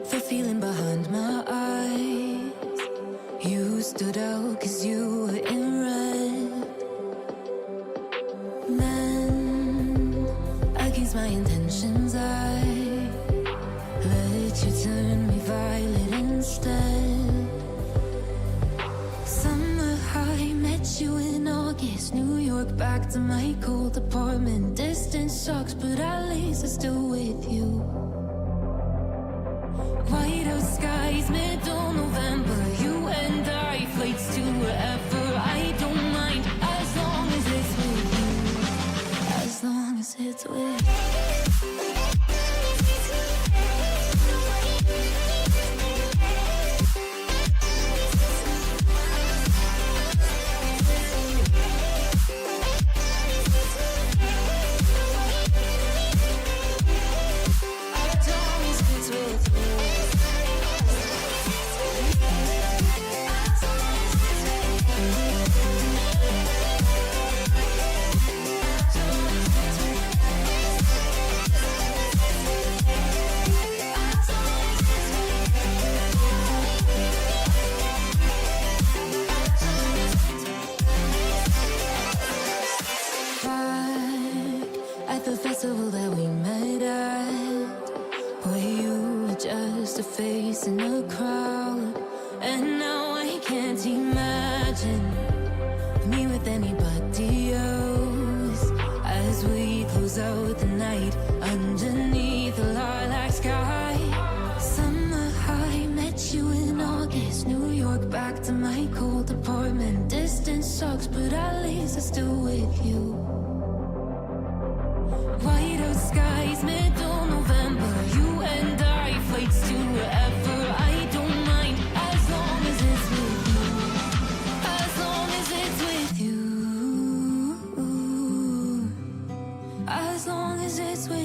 the feeling behind my eyes. You stood out 'cause you were in red. Men against my intentions, I let you turn me violet instead. Summer high, met you in August. New York, back to my cold apartment. Distance sucks, but at least I'm still with you. White out skies, middle November. You and I, flights to wherever. I don't mind, as long as it's with you. As long as it's with you. At the festival that we met at, where you were just a face in a crowd. And now I can't imagine me with anybody else. As we close out the night underneath the lilac sky. Summer high, met you in August. New York, back to my cold apartment. Distance sucks, but at least I'm still with you. White out skies, middle November. You and I, flights to wherever. I don't mind, as long as it's with you. As long as it's with you. As long as it's with you.